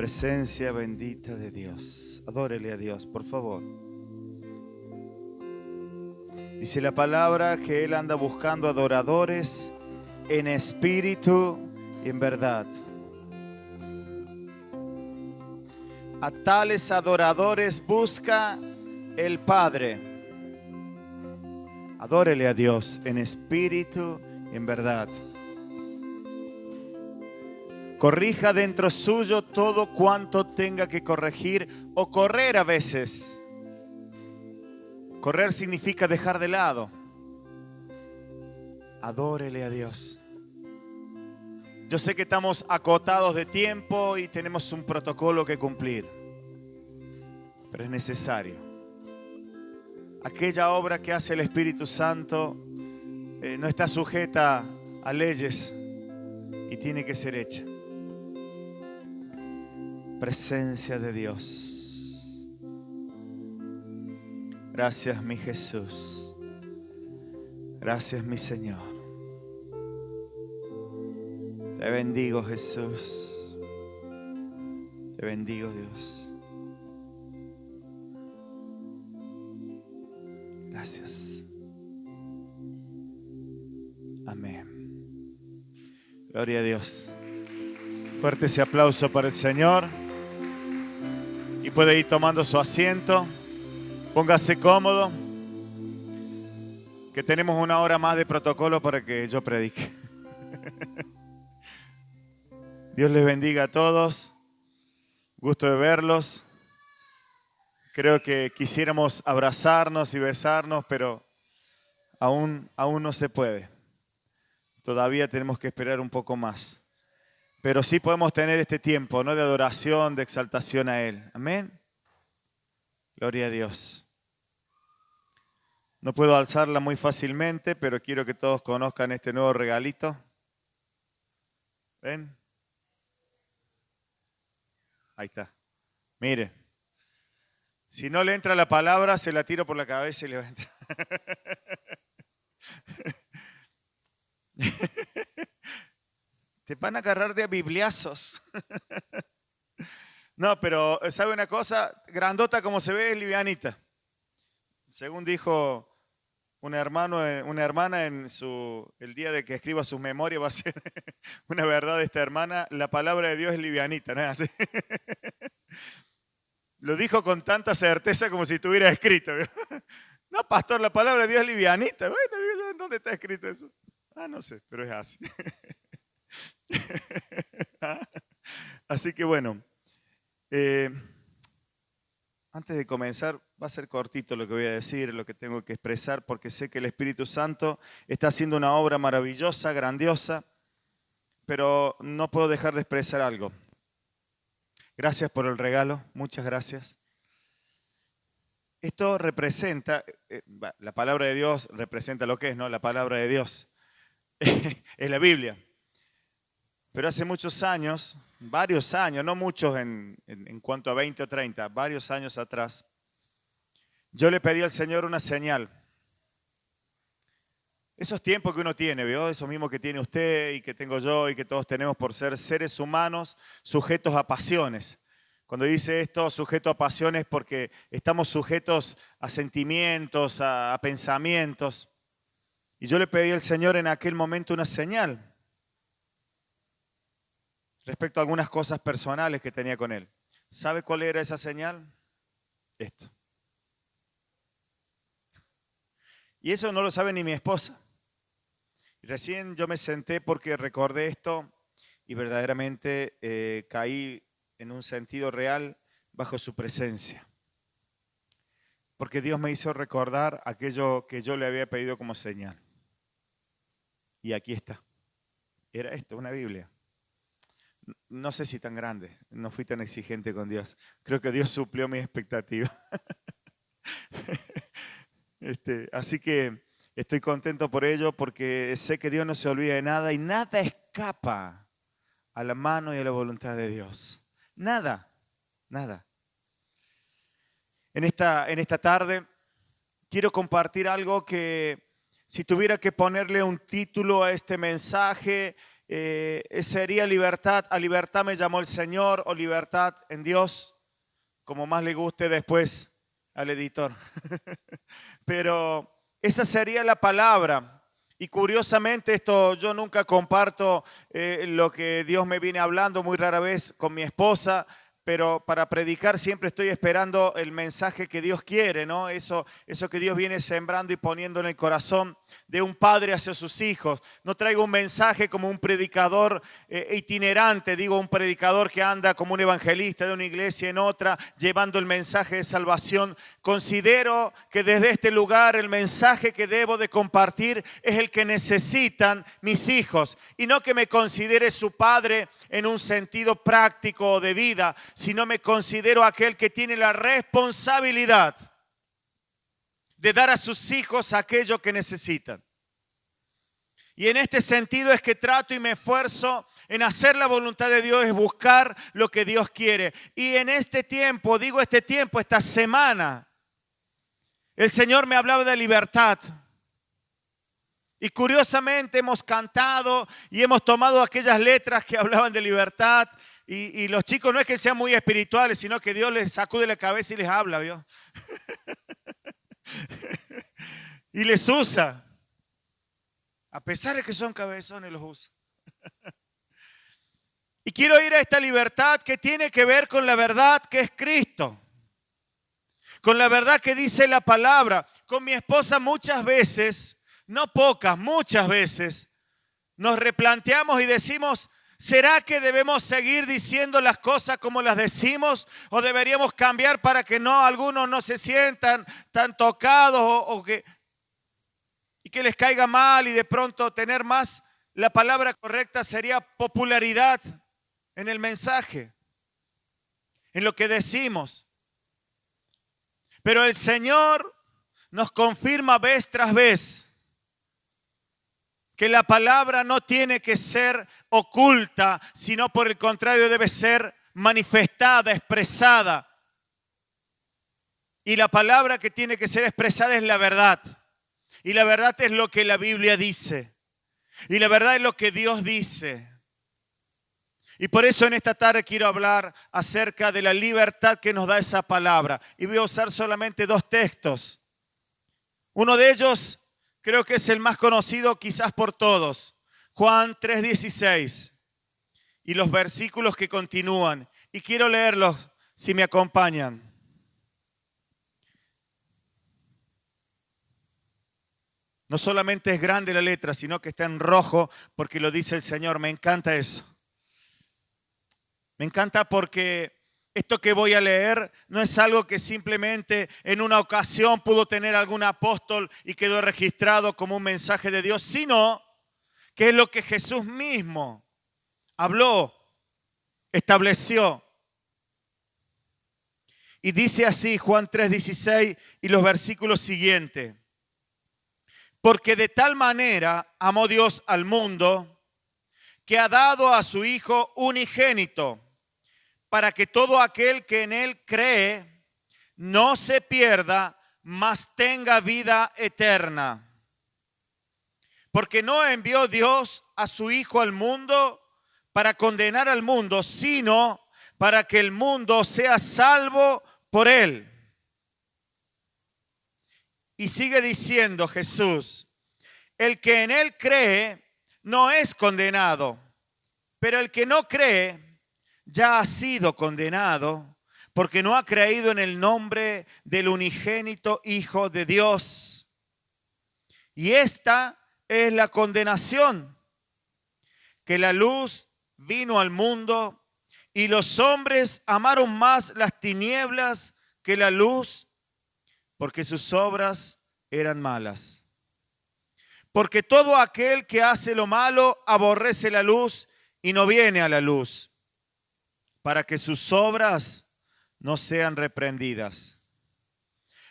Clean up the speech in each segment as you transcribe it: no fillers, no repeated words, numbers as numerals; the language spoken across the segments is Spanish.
Presencia bendita de Dios. Adórele a Dios, por favor. Dice la palabra que Él anda buscando adoradores en espíritu y en verdad. A tales adoradores busca el Padre. Adórele a Dios en espíritu y en verdad. Corrija dentro suyo todo cuanto tenga que corregir o correr a veces. Correr significa dejar de lado. Adórele a Dios. Yo sé que estamos acotados de tiempo y tenemos un protocolo que cumplir, pero es necesario. Aquella obra que hace el Espíritu Santo no está sujeta a leyes y tiene que ser hecha. Presencia de Dios. Gracias, mi Jesús. Gracias, mi Señor. Te bendigo, Jesús. Te bendigo, Dios. Gracias. Amén. Gloria a Dios. Fuerte ese aplauso para el Señor. Y puede ir tomando su asiento. Póngase cómodo. Que tenemos una hora más de protocolo para que yo predique. Dios les bendiga a todos. Gusto de verlos. Creo que quisiéramos abrazarnos y besarnos, pero aún no se puede. Todavía tenemos que esperar un poco más. Pero sí podemos tener este tiempo, ¿no?, de adoración, de exaltación a Él. Amén. Gloria a Dios. No puedo alzarla muy fácilmente, pero quiero que todos conozcan este nuevo regalito. ¿Ven? Ahí está. Mire. Si no le entra la palabra, se la tiro por la cabeza y le va a entrar. Te van a agarrar de bibliazos. No, pero ¿sabe una cosa? Grandota como se ve es livianita. Según dijo una hermana en el día de que escriba sus memorias, va a ser una verdad de esta hermana, la palabra de Dios es livianita, ¿no es así? Lo dijo con tanta certeza como si estuviera escrito. No, pastor, la palabra de Dios es livianita. Bueno, ¿dónde está escrito eso? No sé, pero es así. Así que bueno, antes de comenzar, va a ser cortito lo que voy a decir, lo que tengo que expresar, porque sé que el Espíritu Santo está haciendo una obra maravillosa, grandiosa, pero no puedo dejar de expresar algo. Gracias por el regalo, muchas gracias. Esto representa, la palabra de Dios representa lo que es, ¿no? La palabra de Dios es la Biblia. Pero hace muchos años, varios años, no muchos en cuanto a 20 o 30, varios años atrás, yo le pedí al Señor una señal. Esos tiempos que uno tiene, ¿vio? Esos mismos que tiene usted y que tengo yo y que todos tenemos por ser seres humanos sujetos a pasiones. Cuando dice esto, sujeto a pasiones, porque estamos sujetos a sentimientos, a pensamientos. Y yo le pedí al Señor en aquel momento una señal respecto a algunas cosas personales que tenía con Él. ¿Sabe cuál era esa señal? Esto. Y eso no lo sabe ni mi esposa. Y recién yo me senté porque recordé esto y verdaderamente caí en un sentido real bajo su presencia. Porque Dios me hizo recordar aquello que yo le había pedido como señal. Y aquí está. Era esto, una Biblia. No sé si tan grande, no fui tan exigente con Dios. Creo que Dios suplió mis expectativas. Así que estoy contento por ello porque sé que Dios no se olvida de nada y nada escapa a la mano y a la voluntad de Dios. Nada, nada. En esta tarde quiero compartir algo que si tuviera que ponerle un título a este mensaje, sería libertad. A libertad me llamó el Señor, o libertad en Dios, como más le guste después al editor. Pero esa sería la palabra. Y curiosamente esto yo nunca comparto lo que Dios me viene hablando, muy rara vez con mi esposa, pero para predicar siempre estoy esperando el mensaje que Dios quiere, ¿no? Eso que Dios viene sembrando y poniendo en el corazón de un padre hacia sus hijos. No traigo un mensaje como un predicador itinerante, digo un predicador que anda como un evangelista de una iglesia en otra, llevando el mensaje de salvación. Considero que desde este lugar el mensaje que debo de compartir es el que necesitan mis hijos. Y no que me considere su padre en un sentido práctico o de vida, sino me considero aquel que tiene la responsabilidad de dar a sus hijos aquello que necesitan. Y en este sentido es que trato y me esfuerzo en hacer la voluntad de Dios, es buscar lo que Dios quiere. Y en este tiempo, digo este tiempo, esta semana, el Señor me hablaba de libertad. Y curiosamente hemos cantado y hemos tomado aquellas letras que hablaban de libertad. Y los chicos no es que sean muy espirituales, sino que Dios les sacude la cabeza y les habla, ¿vio? Y les usa. A pesar de que son cabezones, los usa. Y quiero ir a esta libertad que tiene que ver con la verdad que es Cristo. Con la verdad que dice la palabra. Con mi esposa muchas veces, no pocas, muchas veces, nos replanteamos y decimos, ¿será que debemos seguir diciendo las cosas como las decimos? ¿O deberíamos cambiar para que algunos no se sientan tan tocados y que les caiga mal y de pronto tener más? La palabra correcta sería popularidad en el mensaje, en lo que decimos. Pero el Señor nos confirma vez tras vez que la palabra no tiene que ser oculta, sino por el contrario debe ser manifestada, expresada. Y la palabra que tiene que ser expresada es la verdad. Y la verdad es lo que la Biblia dice. Y la verdad es lo que Dios dice. Y por eso en esta tarde quiero hablar acerca de la libertad que nos da esa palabra. Y voy a usar solamente 2 textos. Uno de ellos creo que es el más conocido quizás por todos. Juan 3:16 y los versículos que continúan. Y quiero leerlos si me acompañan. No solamente es grande la letra, sino que está en rojo porque lo dice el Señor. Me encanta eso. Me encanta porque esto que voy a leer no es algo que simplemente en una ocasión pudo tener algún apóstol y quedó registrado como un mensaje de Dios, sino que es lo que Jesús mismo habló, estableció. Y dice así Juan 3:16 y los versículos siguientes. Porque de tal manera amó Dios al mundo que ha dado a su Hijo unigénito, para que todo aquel que en Él cree no se pierda, mas tenga vida eterna. Porque no envió Dios a su Hijo al mundo para condenar al mundo, sino para que el mundo sea salvo por Él. Y sigue diciendo Jesús, el que en Él cree no es condenado, pero el que no cree ya ha sido condenado porque no ha creído en el nombre del unigénito Hijo de Dios. Y esta es la condenación, que la luz vino al mundo y los hombres amaron más las tinieblas que la luz porque sus obras eran malas. Porque todo aquel que hace lo malo aborrece la luz y no viene a la luz, para que sus obras no sean reprendidas.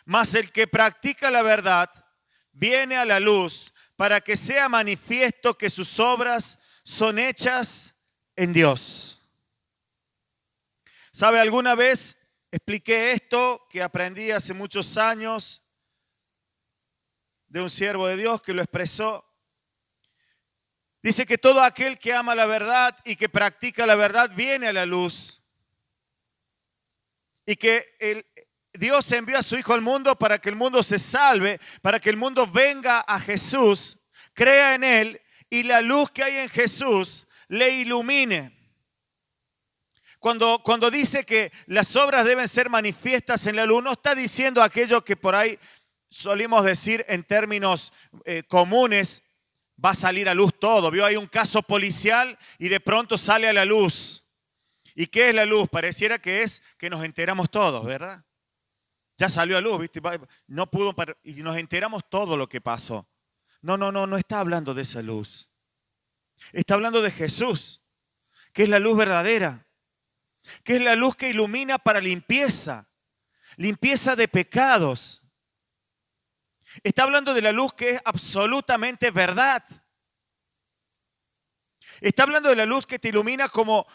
Mas el que practica la verdad viene a la luz para que sea manifiesto que sus obras son hechas en Dios. ¿Sabe? Alguna vez expliqué esto que aprendí hace muchos años de un siervo de Dios que lo expresó. Dice que todo aquel que ama la verdad y que practica la verdad viene a la luz. Y que Dios envió a su Hijo al mundo para que el mundo se salve, para que el mundo venga a Jesús, crea en Él y la luz que hay en Jesús le ilumine. Cuando dice que las obras deben ser manifiestas en la luz, no está diciendo aquello que por ahí solimos decir en términos comunes, va a salir a luz todo. Vio, hay un caso policial y de pronto sale a la luz. ¿Y qué es la luz? Pareciera que es que nos enteramos todos, ¿verdad? Ya salió a luz, ¿viste? No pudo, y nos enteramos todo lo que pasó. No está hablando de esa luz. Está hablando de Jesús, que es la luz verdadera, que es la luz que ilumina para limpieza de pecados. Está hablando de la luz que es absolutamente verdad. Está hablando de la luz que te ilumina como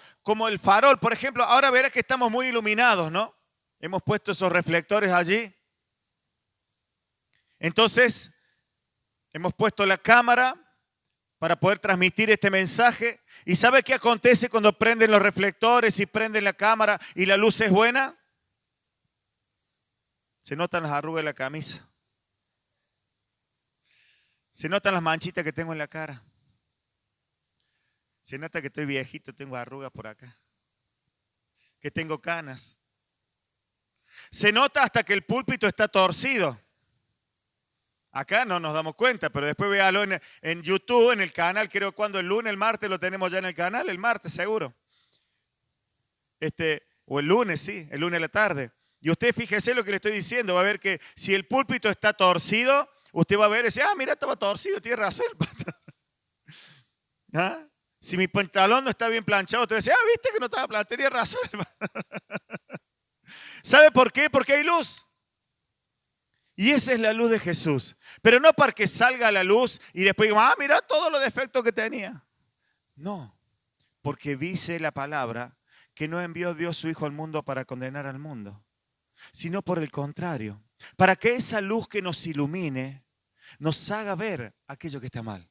el farol. Por ejemplo, ahora verás que estamos muy iluminados, ¿no? Hemos puesto esos reflectores allí. Entonces, hemos puesto la cámara para poder transmitir este mensaje. ¿Y sabe qué acontece cuando prenden los reflectores y prenden la cámara y la luz es buena? Se notan las arrugas de la camisa. Se notan las manchitas que tengo en la cara. Se nota que estoy viejito, tengo arrugas por acá. Que tengo canas. Se nota hasta que el púlpito está torcido. Acá no nos damos cuenta, pero después véalo en YouTube, en el canal, creo cuando el lunes, el martes lo tenemos ya en el canal, el martes seguro. O el lunes, sí, el lunes a la tarde. Y usted fíjese lo que le estoy diciendo, va a ver que si el púlpito está torcido, usted va a ver y dice, mira, estaba torcido, tiene razón. ¿Ah? Si mi pantalón no está bien planchado, usted dice, viste que no estaba planchado, tenía razón. ¿Sabe por qué? Porque hay luz. Y esa es la luz de Jesús. Pero no para que salga a la luz y después diga, mira todos los defectos que tenía. No, porque dice la palabra que no envió Dios su Hijo al mundo para condenar al mundo, sino por el contrario, para que esa luz que nos ilumine nos haga ver aquello que está mal.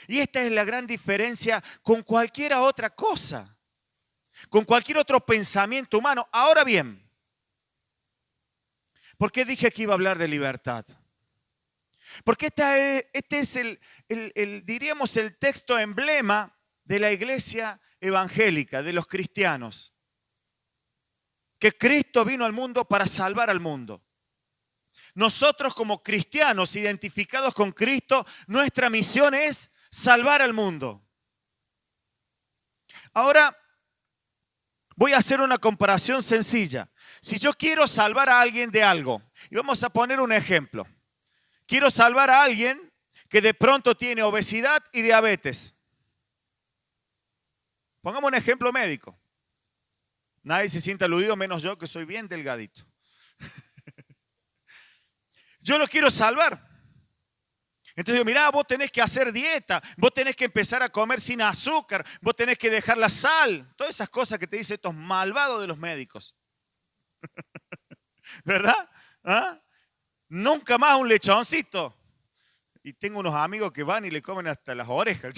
Y esta es la gran diferencia con cualquier otra cosa, con cualquier otro pensamiento humano. Ahora bien, ¿por qué dije que iba a hablar de libertad? Porque este es diríamos, el texto emblema de la iglesia evangélica, de los cristianos. Que Cristo vino al mundo para salvar al mundo. Nosotros como cristianos identificados con Cristo, nuestra misión es salvar al mundo. Ahora voy a hacer una comparación sencilla. Si yo quiero salvar a alguien de algo, y vamos a poner un ejemplo. Quiero salvar a alguien que de pronto tiene obesidad y diabetes. Pongamos un ejemplo médico. Nadie se siente aludido, menos yo que soy bien delgadito. Yo lo quiero salvar. Entonces digo, mirá, vos tenés que hacer dieta, vos tenés que empezar a comer sin azúcar, vos tenés que dejar la sal. Todas esas cosas que te dicen estos malvados de los médicos. ¿Verdad? ¿Ah? Nunca más un lechoncito. Y tengo unos amigos que van y le comen hasta las orejas.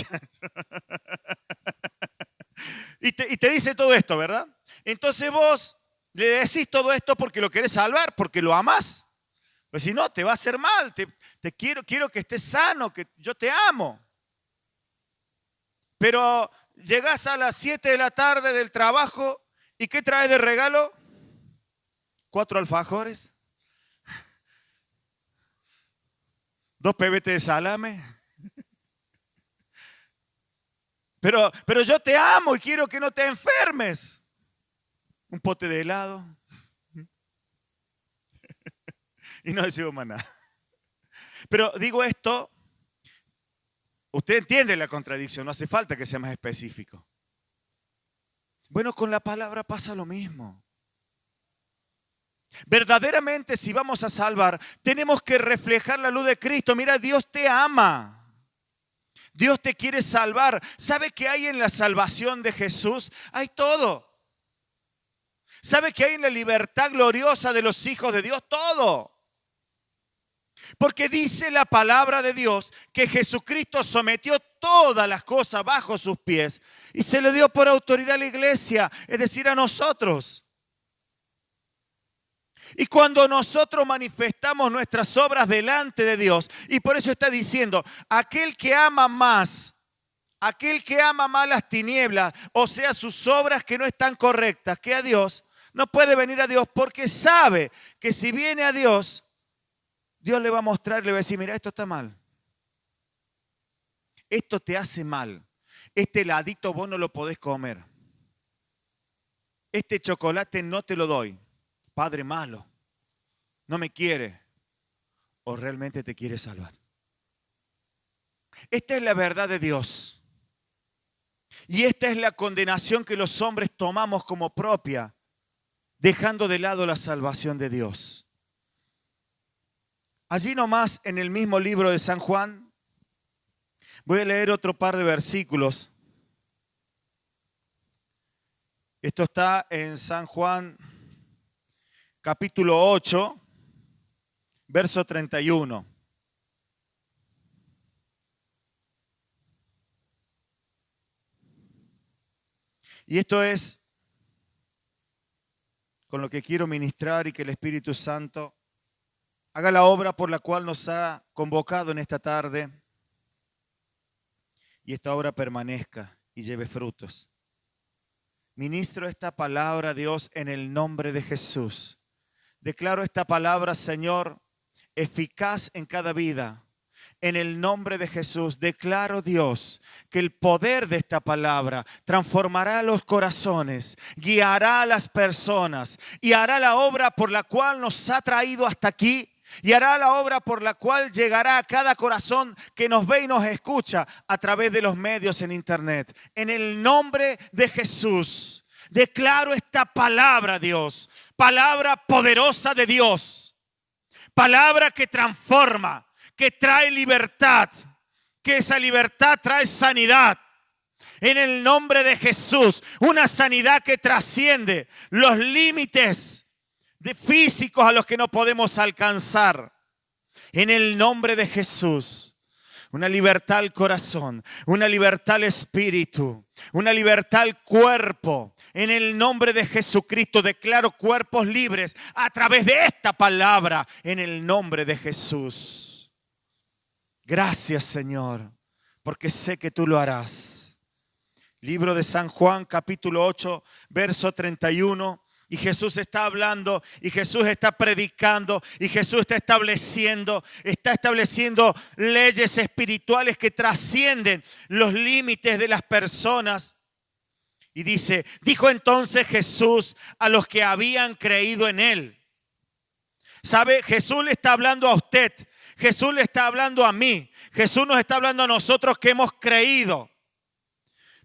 Y te dice todo esto, ¿verdad? Entonces vos le decís todo esto porque lo querés salvar, porque lo amás. Pues si no, te va a hacer mal. Quiero que estés sano, que yo te amo. Pero llegás a las 7 de la tarde del trabajo y ¿qué traes de regalo? 4 alfajores. 2 pebetes de salame. Pero yo te amo y quiero que no te enfermes. Un pote de helado. Y no decimos más nada. Pero digo esto, usted entiende la contradicción, no hace falta que sea más específico. Bueno, con la palabra pasa lo mismo. Verdaderamente, si vamos a salvar, tenemos que reflejar la luz de Cristo. Mira, Dios te ama. Dios te quiere salvar. ¿Sabe qué hay en la salvación de Jesús? Hay todo. ¿Sabe qué hay en la libertad gloriosa de los hijos de Dios? Todo. Porque dice la palabra de Dios que Jesucristo sometió todas las cosas bajo sus pies y se le dio por autoridad a la iglesia, es decir, a nosotros. Y cuando nosotros manifestamos nuestras obras delante de Dios, y por eso está diciendo, aquel que ama más las tinieblas, o sea, sus obras que no están correctas, que a Dios, no puede venir a Dios porque sabe que si viene a Dios, Dios le va a mostrar, le va a decir, mira, esto está mal. Esto te hace mal. Este heladito vos no lo podés comer. Este chocolate no te lo doy. Padre malo, no me quiere o realmente te quiere salvar. Esta es la verdad de Dios. Y esta es la condenación que los hombres tomamos como propia, dejando de lado la salvación de Dios. Allí nomás en el mismo libro de San Juan, voy a leer otro par de versículos. Esto está en San Juan capítulo 8, verso 31. Y esto es con lo que quiero ministrar y que el Espíritu Santo haga la obra por la cual nos ha convocado en esta tarde y esta obra permanezca y lleve frutos. Ministro esta palabra, Dios, en el nombre de Jesús. Declaro esta palabra, Señor, eficaz en cada vida. En el nombre de Jesús, declaro, Dios, que el poder de esta palabra transformará los corazones, guiará a las personas y hará la obra por la cual nos ha traído hasta aquí y hará la obra por la cual llegará a cada corazón que nos ve y nos escucha a través de los medios en internet. En el nombre de Jesús, declaro esta palabra, Dios, palabra poderosa de Dios, palabra que transforma, que trae libertad, que esa libertad trae sanidad. En el nombre de Jesús, una sanidad que trasciende los límites físicos a los que no podemos alcanzar. En el nombre de Jesús, una libertad al corazón, una libertad al espíritu, una libertad al cuerpo. En el nombre de Jesucristo declaro cuerpos libres a través de esta palabra. En el nombre de Jesús. Gracias, Señor, porque sé que tú lo harás. Libro de San Juan, capítulo 8, verso 31. Y Jesús está hablando, y Jesús está predicando, y Jesús está estableciendo leyes espirituales que trascienden los límites de las personas. Y dijo entonces Jesús a los que habían creído en Él. ¿Sabe? Jesús le está hablando a usted. Jesús le está hablando a mí. Jesús nos está hablando a nosotros que hemos creído.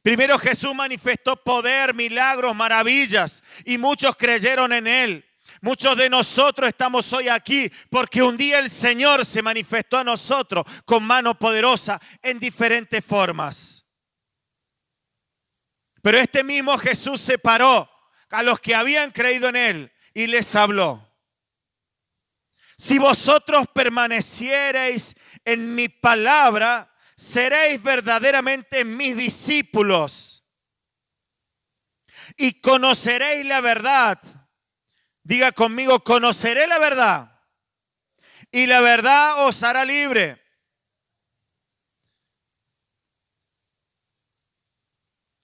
Primero Jesús manifestó poder, milagros, maravillas y muchos creyeron en Él. Muchos de nosotros estamos hoy aquí porque un día el Señor se manifestó a nosotros con mano poderosa en diferentes formas. Pero este mismo Jesús se paró a los que habían creído en Él y les habló. Si vosotros permaneciereis en mi palabra, seréis verdaderamente mis discípulos y conoceréis la verdad. Diga conmigo, conoceré la verdad y la verdad os hará libre.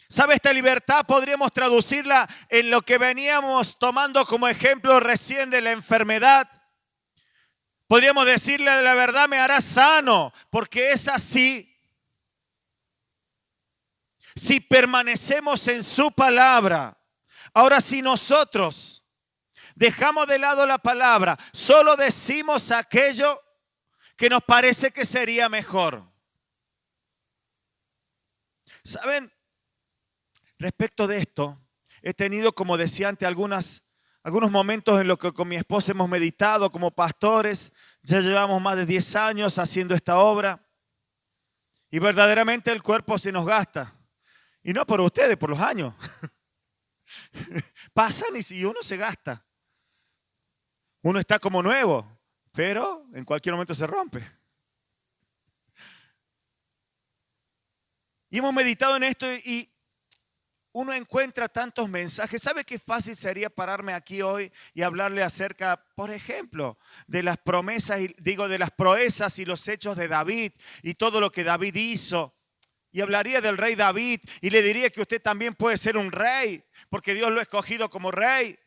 ¿Sabe? Esta libertad podríamos traducirla en lo que veníamos tomando como ejemplo recién de la enfermedad. Podríamos decirle la verdad me hará sano, porque es así. Si permanecemos en su palabra. Ahora, si nosotros dejamos de lado la palabra, solo decimos aquello que nos parece que sería mejor. ¿Saben? Respecto de esto, he tenido, como decía antes, algunos momentos en los que con mi esposa hemos meditado como pastores. Ya llevamos más de 10 años haciendo esta obra y verdaderamente el cuerpo se nos gasta. Y no por ustedes, por los años. Pasan y uno se gasta. Uno está como nuevo. pero en cualquier momento se rompe. Y hemos meditado en esto y uno encuentra tantos mensajes. ¿Sabe qué fácil sería pararme aquí hoy y hablarle acerca, por ejemplo, de las promesas, de las proezas y los hechos de David y todo lo que David hizo? Y hablaría del rey David y le diría que usted también puede ser un rey, porque Dios lo ha escogido como rey.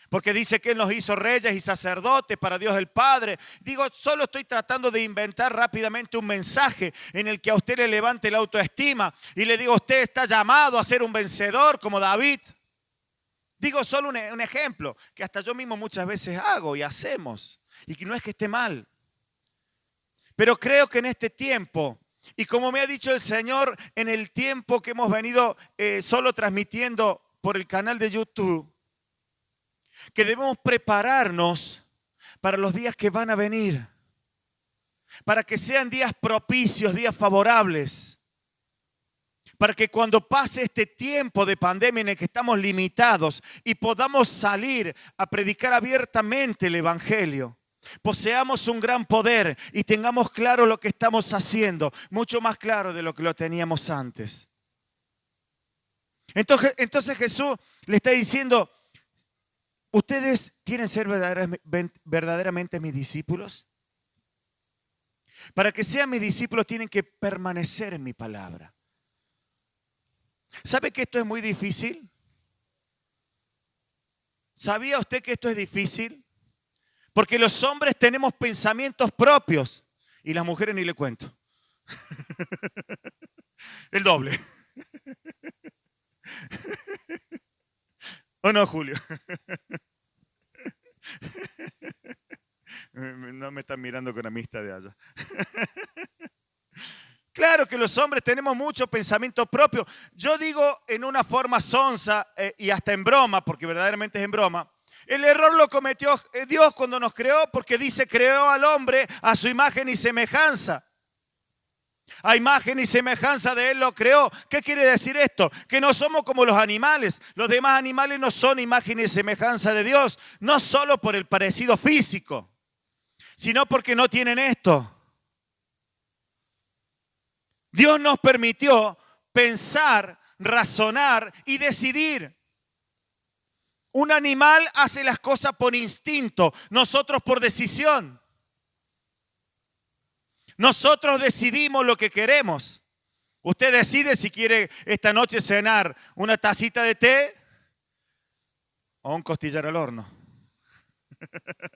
Porque dice que Él nos hizo reyes y sacerdotes para Dios el Padre. Digo, solo estoy tratando de inventar rápidamente un mensaje en el que a usted le levante la autoestima y le digo, usted está llamado a ser un vencedor como David. Digo solo un ejemplo que hasta yo mismo muchas veces hago y hacemos. Y que no es que esté mal. Pero creo que en este tiempo, y como me ha dicho el Señor en el tiempo que hemos venido solo transmitiendo por el canal de YouTube, que debemos prepararnos para los días que van a venir, para que sean días propicios, días favorables, para que cuando pase este tiempo de pandemia en el que estamos limitados y podamos salir a predicar abiertamente el Evangelio, poseamos un gran poder y tengamos claro lo que estamos haciendo, mucho más claro de lo que lo teníamos antes. Entonces Jesús le está diciendo, ¿ustedes quieren ser verdaderamente mis discípulos? Para que sean mis discípulos tienen que permanecer en mi palabra. ¿Sabe que esto es muy difícil? ¿Sabía usted que esto es difícil? Porque los hombres tenemos pensamientos propios y las mujeres ni le cuento. El doble. ¿O no, Julio? No me están mirando con amistad de allá. Claro que los hombres tenemos mucho pensamiento propio. Yo digo en una forma sonsa y hasta en broma, porque verdaderamente es en broma. El error lo cometió Dios cuando nos creó, porque dice, creó al hombre a su imagen y semejanza. A imagen y semejanza de Él lo creó. ¿Qué quiere decir esto? Que no somos como los animales. Los demás animales no son imagen y semejanza de Dios. No solo por el parecido físico, sino porque no tienen esto. Dios nos permitió pensar, razonar y decidir. Un animal hace las cosas por instinto, nosotros por decisión. Nosotros decidimos lo que queremos. Usted decide si quiere esta noche cenar una tacita de té o un costillar al horno.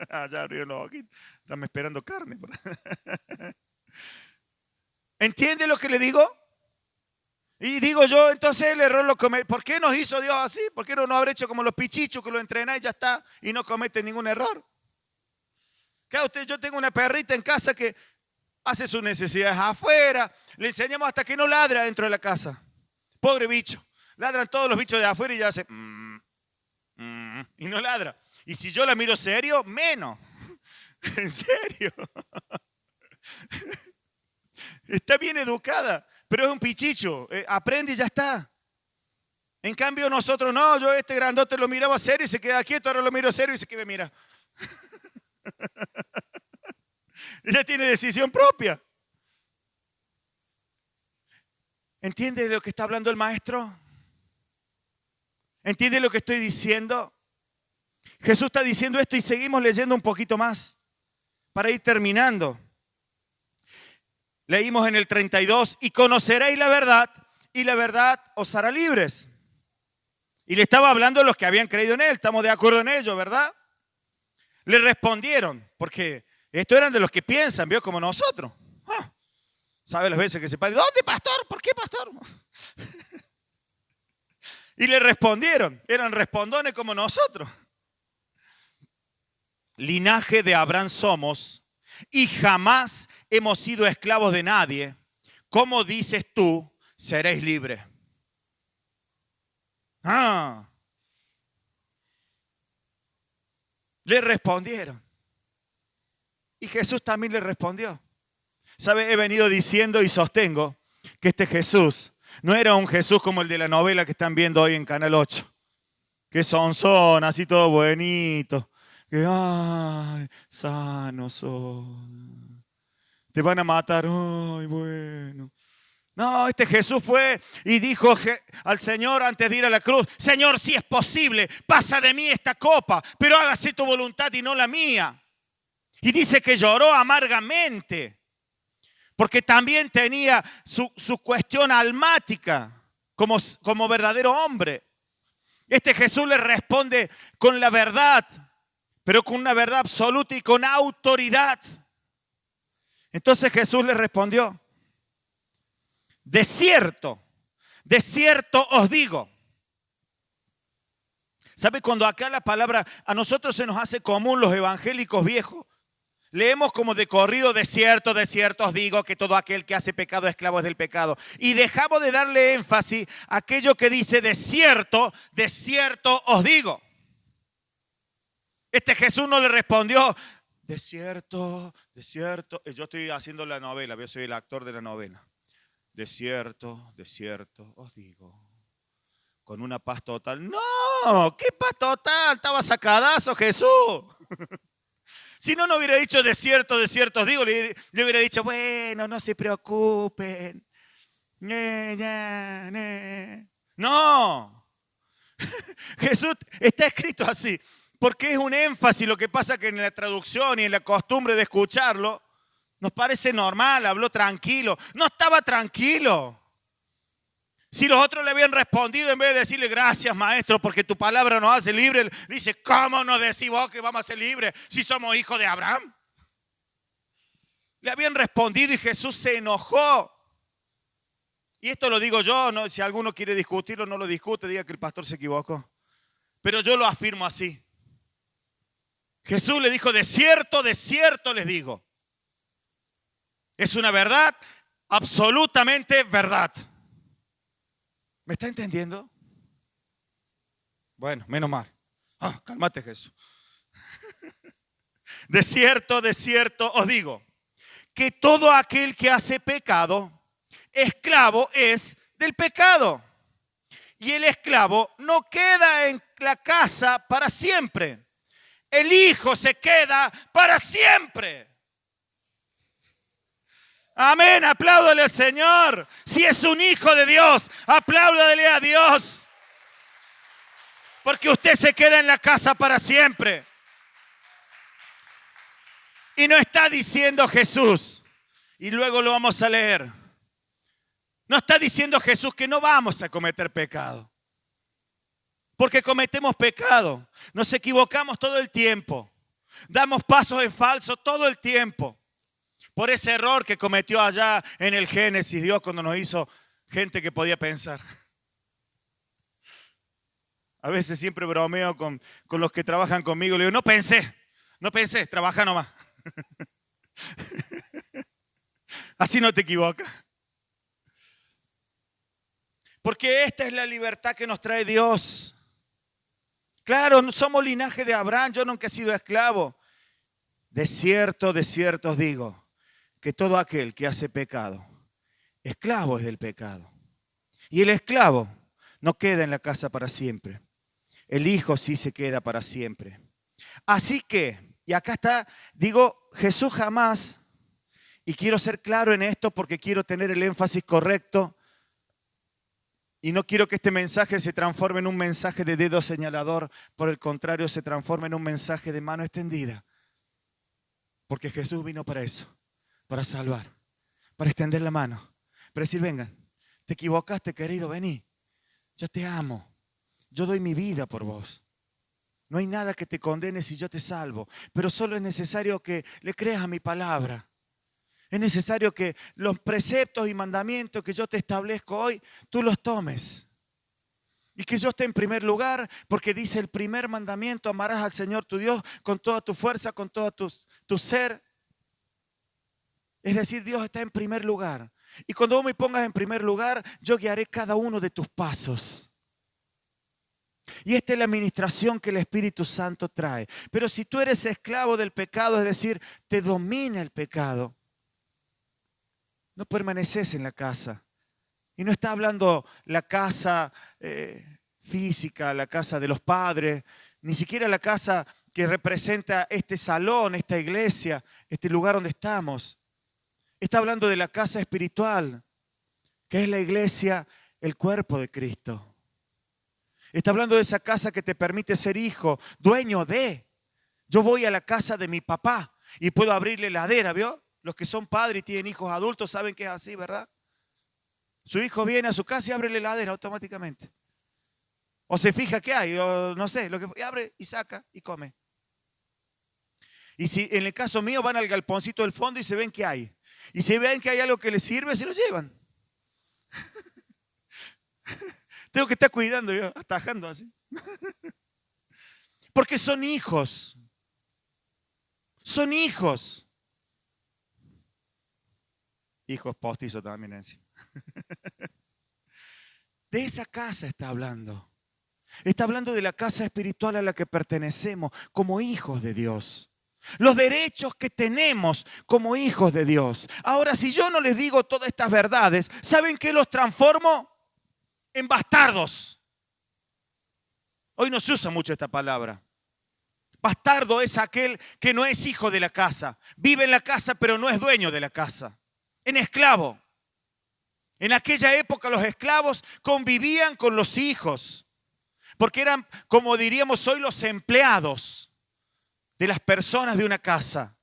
Allá abrieron los ojitos, están esperando carne. ¿Entiende lo que le digo? Y digo yo, entonces el error lo comete. ¿Por qué nos hizo Dios así? ¿Por qué no nos habrá hecho como los pichichos que lo entrenan y ya está y no comete ningún error? Claro, yo tengo una perrita en casa que hace sus necesidades afuera. Le enseñamos hasta que no ladra dentro de la casa. Pobre bicho. Ladran todos los bichos de afuera y ya hace y no ladra. Y si yo la miro serio, menos. En serio. Está bien educada, pero es un pichicho. Aprende y ya está. En cambio nosotros no. Yo este grandote lo miraba serio y se queda quieto. Ahora lo miro serio y se queda, mira. Ella tiene decisión propia. ¿Entiende de lo que está hablando el maestro? ¿Entiende lo que estoy diciendo? Jesús está diciendo esto y seguimos leyendo un poquito más para ir terminando. Leímos en el 32, y conoceréis la verdad, y la verdad os hará libres. Y le estaba hablando a los que habían creído en Él. Estamos de acuerdo en ello, ¿verdad? Le respondieron, porque estos eran de los que piensan, ¿vio? Como nosotros. ¿Sabe las veces que se paran? ¿Dónde, pastor? ¿Por qué, pastor? Y le respondieron, eran respondones como nosotros. Linaje de Abraham somos y jamás hemos sido esclavos de nadie. ¿Cómo dices tú, seréis libres? Le respondieron. Y Jesús también le respondió. ¿Sabe? He venido diciendo y sostengo que este Jesús no era un Jesús como el de la novela que están viendo hoy en Canal 8. Que son así todo bonito. que, ay, sano soy. Te van a matar, ay, bueno. No, este Jesús fue y dijo al Señor antes de ir a la cruz: Señor, si es posible, pasa de mí esta copa, pero hágase tu voluntad y no la mía. Y dice que lloró amargamente, porque también tenía su cuestión almática como verdadero hombre. Este Jesús le responde con la verdad, pero con una verdad absoluta y con autoridad. Entonces Jesús le respondió: de cierto os digo. ¿Sabe? Cuando acá la palabra a nosotros se nos hace común, los evangélicos viejos, leemos como de corrido: de cierto os digo que todo aquel que hace pecado esclavo es del pecado. Y dejamos de darle énfasis a aquello que dice: de cierto os digo. Este Jesús no le respondió: de cierto. Yo estoy haciendo la novela, yo soy el actor de la novela. De cierto os digo. Con una paz total. No, ¿qué paz total? Estaba sacadazo Jesús. Si no, no hubiera dicho de cierto os digo. Le hubiera dicho: bueno, no se preocupen. No. Jesús está escrito así, porque es un énfasis. Lo que pasa que en la traducción y en la costumbre de escucharlo, nos parece normal, habló tranquilo. No estaba tranquilo. Si los otros le habían respondido, en vez de decirle: gracias, maestro, porque tu palabra nos hace libres, dice: ¿cómo nos decís vos que vamos a ser libres si somos hijos de Abraham? Le habían respondido y Jesús se enojó. Y esto lo digo yo, ¿no? Si alguno quiere discutirlo, no lo discute, diga que el pastor se equivocó. Pero yo lo afirmo así. Jesús le dijo: de cierto les digo. Es una verdad, absolutamente verdad. ¿Me está entendiendo? Bueno, menos mal. Cálmate, Jesús. De cierto os digo que todo aquel que hace pecado, esclavo es del pecado. Y el esclavo no queda en la casa para siempre. El hijo se queda para siempre. Amén, apláudale al Señor. Si es un hijo de Dios, apláudale a Dios. Porque usted se queda en la casa para siempre. Y no está diciendo Jesús, y luego lo vamos a leer, no está diciendo Jesús que no vamos a cometer pecado. Porque cometemos pecado, nos equivocamos todo el tiempo, damos pasos en falso todo el tiempo. Por ese error que cometió allá en el Génesis Dios cuando nos hizo gente que podía pensar. A veces siempre bromeo con los que trabajan conmigo. Le digo: no pensé, trabaja nomás. Así no te equivocas. Porque esta es la libertad que nos trae Dios. Claro, no somos linaje de Abraham, yo nunca he sido esclavo. De cierto os digo que todo aquel que hace pecado, esclavo es del pecado. Y el esclavo no queda en la casa para siempre. El hijo sí se queda para siempre. Así que, y acá está, digo, Jesús jamás, y quiero ser claro en esto porque quiero tener el énfasis correcto, y no quiero que este mensaje se transforme en un mensaje de dedo señalador, por el contrario, se transforme en un mensaje de mano extendida. Porque Jesús vino para eso, para salvar, para extender la mano, para decir: vengan, te equivocaste, querido, vení, yo te amo, yo doy mi vida por vos. No hay nada que te condene si yo te salvo, pero solo es necesario que le creas a mi palabra. Es necesario que los preceptos y mandamientos que yo te establezco hoy, tú los tomes. Y que yo esté en primer lugar, porque dice el primer mandamiento: amarás al Señor tu Dios con toda tu fuerza, con todo tu ser. Es decir, Dios está en primer lugar. Y cuando vos me pongas en primer lugar, yo guiaré cada uno de tus pasos. Y esta es la administración que el Espíritu Santo trae. Pero si tú eres esclavo del pecado, es decir, te domina el pecado, no permaneces en la casa. Y no está hablando la casa física, la casa de los padres, ni siquiera la casa que representa este salón, esta iglesia, este lugar donde estamos. Está hablando de la casa espiritual, que es la iglesia, el cuerpo de Cristo. Está hablando de esa casa que te permite ser hijo, dueño de. Yo voy a la casa de mi papá y puedo abrirle la heladera, ¿vio? Los que son padres y tienen hijos adultos saben que es así, ¿verdad? Su hijo viene a su casa y abre la heladera automáticamente. O se fija qué hay, o no sé, lo que abre y saca y come. Y si en el caso mío van al galponcito del fondo y se ven qué hay. Y si ven que hay algo que les sirve, se lo llevan. Tengo que estar cuidando yo, atajando así. Porque son hijos. Son hijos. Hijos postizos también, Nancy. De esa casa está hablando. Está hablando de la casa espiritual a la que pertenecemos como hijos de Dios. Los derechos que tenemos como hijos de Dios. Ahora, si yo no les digo todas estas verdades, ¿saben qué los transformo? En bastardos. Hoy no se usa mucho esta palabra. Bastardo es aquel que no es hijo de la casa. Vive en la casa, pero no es dueño de la casa. En esclavo. En aquella época los esclavos convivían con los hijos. Porque eran, como diríamos hoy, los empleados de las personas de una casa.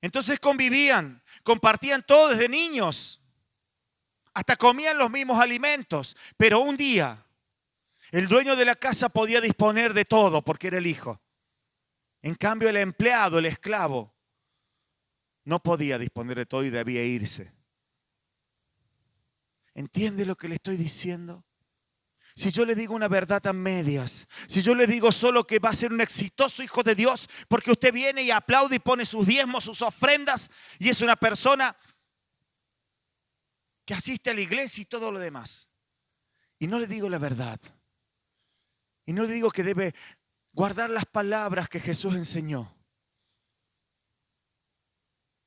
Entonces convivían, compartían todo desde niños. Hasta comían los mismos alimentos. Pero un día, el dueño de la casa podía disponer de todo porque era el hijo. En cambio, el empleado, el esclavo, no podía disponer de todo y debía irse. ¿Entiende lo que le estoy diciendo? Si yo le digo una verdad a medias, si yo le digo solo que va a ser un exitoso hijo de Dios porque usted viene y aplaude y pone sus diezmos, sus ofrendas y es una persona que asiste a la iglesia y todo lo demás. Y no le digo la verdad. Y no le digo que debe guardar las palabras que Jesús enseñó.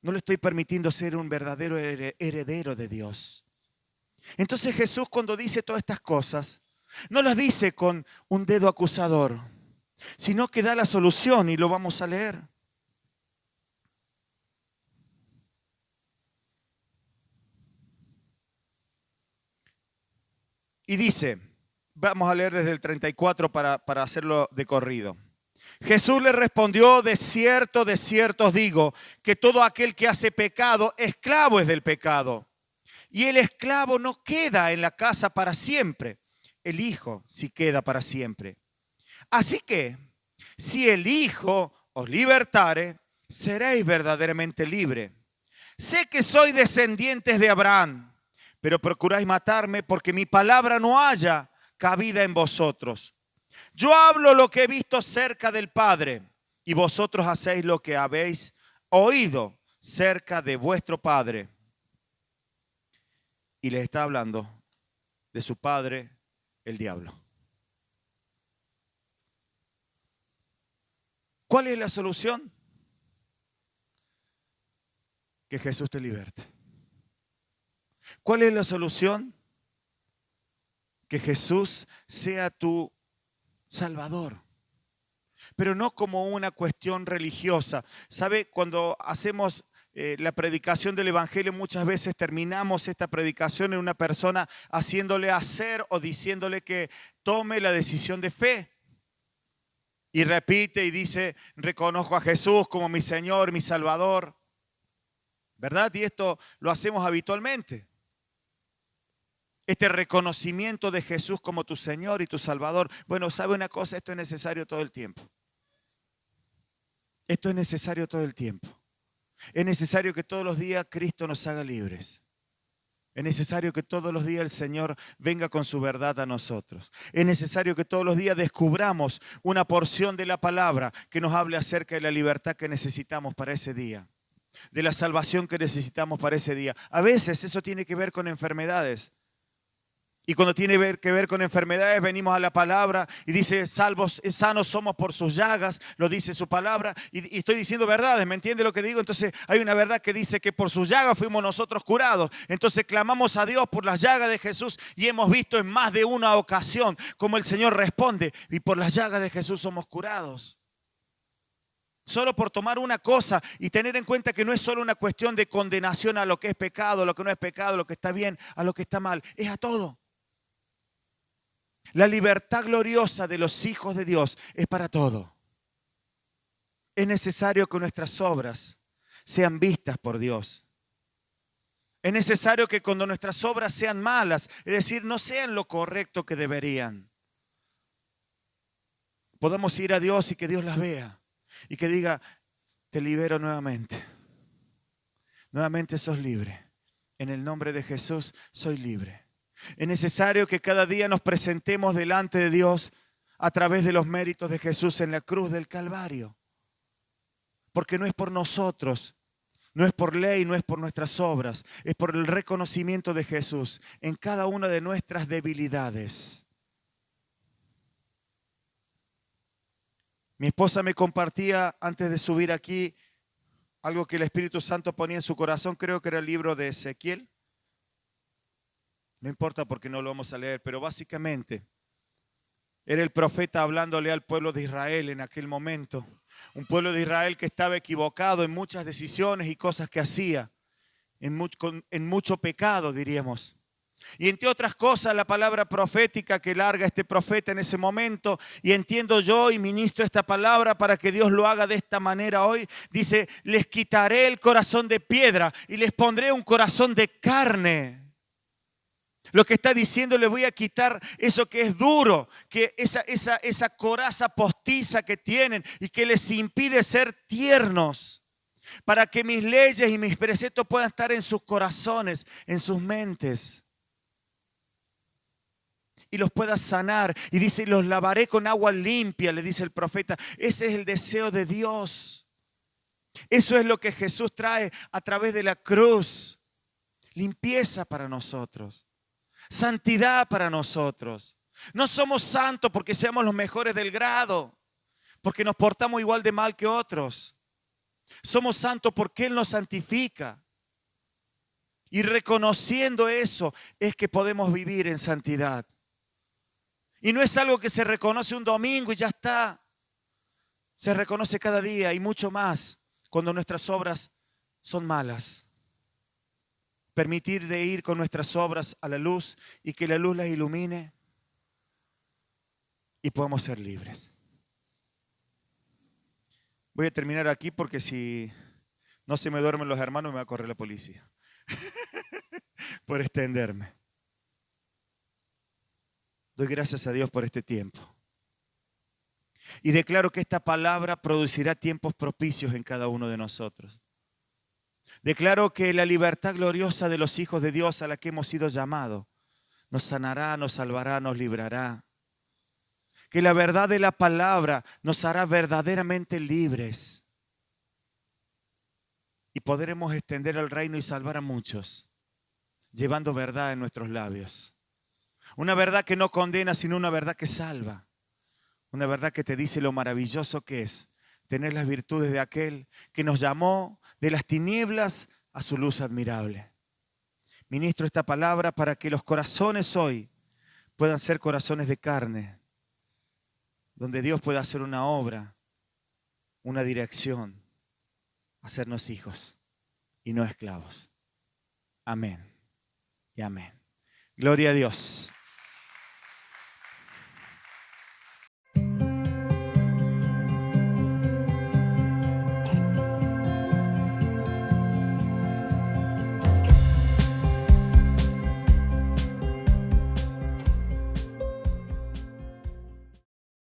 No le estoy permitiendo ser un verdadero heredero de Dios. Entonces Jesús, cuando dice todas estas cosas, no las dice con un dedo acusador, sino que da la solución y lo vamos a leer. Y dice, vamos a leer desde el 34 para hacerlo de corrido. Jesús le respondió, de cierto os digo, que todo aquel que hace pecado, esclavo es del pecado. Y el esclavo no queda en la casa para siempre, el hijo sí queda para siempre. Así que, si el Hijo os libertare, seréis verdaderamente libres. Sé que sois descendientes de Abraham, pero procuráis matarme porque mi palabra no haya cabida en vosotros. Yo hablo lo que he visto cerca del Padre y vosotros hacéis lo que habéis oído cerca de vuestro Padre. Y les está hablando de su padre, el diablo. ¿Cuál es la solución? Que Jesús te liberte. ¿Cuál es la solución? Que Jesús sea tu Salvador. Pero no como una cuestión religiosa. ¿Sabe? Cuando hacemos la predicación del Evangelio, muchas veces terminamos esta predicación en una persona haciéndole hacer o diciéndole que tome la decisión de fe. Y repite y dice, reconozco a Jesús como mi Señor, mi Salvador. ¿Verdad? Y esto lo hacemos habitualmente. Este reconocimiento de Jesús como tu Señor y tu Salvador. Bueno, ¿sabe una cosa? Esto es necesario todo el tiempo. Esto es necesario todo el tiempo. Es necesario que todos los días Cristo nos haga libres. Es necesario que todos los días el Señor venga con su verdad a nosotros. Es necesario que todos los días descubramos una porción de la palabra que nos hable acerca de la libertad que necesitamos para ese día. De la salvación que necesitamos para ese día. A veces eso tiene que ver con enfermedades. Y cuando tiene que ver con enfermedades, venimos a la palabra y dice, salvos, sanos somos por sus llagas, lo dice su palabra. Y estoy diciendo verdades, ¿me entiende lo que digo? Entonces hay una verdad que dice que por sus llagas fuimos nosotros curados. Entonces clamamos a Dios por las llagas de Jesús y hemos visto en más de una ocasión cómo el Señor responde y por las llagas de Jesús somos curados. Solo por tomar una cosa y tener en cuenta que no es solo una cuestión de condenación a lo que es pecado, a lo que no es pecado, a lo que está bien, a lo que está mal, es a todo. La libertad gloriosa de los hijos de Dios es para todo. Es necesario que nuestras obras sean vistas por Dios. Es necesario que cuando nuestras obras sean malas, es decir, no sean lo correcto que deberían, podamos ir a Dios y que Dios las vea y que diga, te libero nuevamente. Nuevamente sos libre. En el nombre de Jesús soy libre. Es necesario que cada día nos presentemos delante de Dios a través de los méritos de Jesús en la cruz del Calvario. Porque no es por nosotros, no es por ley, no es por nuestras obras, es por el reconocimiento de Jesús en cada una de nuestras debilidades. Mi esposa me compartía antes de subir aquí algo que el Espíritu Santo ponía en su corazón, creo que era el libro de Ezequiel. No importa porque no lo vamos a leer, pero básicamente era el profeta hablándole al pueblo de Israel en aquel momento. Un pueblo de Israel que estaba equivocado en muchas decisiones y cosas que hacía, en mucho pecado, diríamos. Y entre otras cosas, la palabra profética que larga este profeta en ese momento, y entiendo yo y ministro esta palabra para que Dios lo haga de esta manera hoy, dice, les quitaré el corazón de piedra y les pondré un corazón de carne. Lo que está diciendo, le voy a quitar eso que es duro, que esa coraza postiza que tienen y que les impide ser tiernos, para que mis leyes y mis preceptos puedan estar en sus corazones, en sus mentes, y los pueda sanar. Y dice, los lavaré con agua limpia, le dice el profeta. Ese es el deseo de Dios. Eso es lo que Jesús trae a través de la cruz. Limpieza para nosotros. Santidad para nosotros. No somos santos porque seamos los mejores del grado, porque nos portamos igual de mal que otros. Somos santos porque Él nos santifica. Y reconociendo eso es que podemos vivir en santidad. Y no es algo que se reconoce un domingo y ya está. Se reconoce cada día y mucho más cuando nuestras obras son malas. Permitir de ir con nuestras obras a la luz y que la luz las ilumine y podamos ser libres. Voy a terminar aquí porque si no se me duermen los hermanos me va a correr la policía por extenderme. Doy gracias a Dios por este tiempo. Y declaro que esta palabra producirá tiempos propicios en cada uno de nosotros. Declaro que la libertad gloriosa de los hijos de Dios a la que hemos sido llamados nos sanará, nos salvará, nos librará. Que la verdad de la palabra nos hará verdaderamente libres. Y podremos extender el reino y salvar a muchos, llevando verdad en nuestros labios. Una verdad que no condena, sino una verdad que salva. Una verdad que te dice lo maravilloso que es tener las virtudes de aquel que nos llamó de las tinieblas a su luz admirable. Ministro esta palabra para que los corazones hoy puedan ser corazones de carne, donde Dios pueda hacer una obra, una dirección, hacernos hijos y no esclavos. Amén y amén. Gloria a Dios.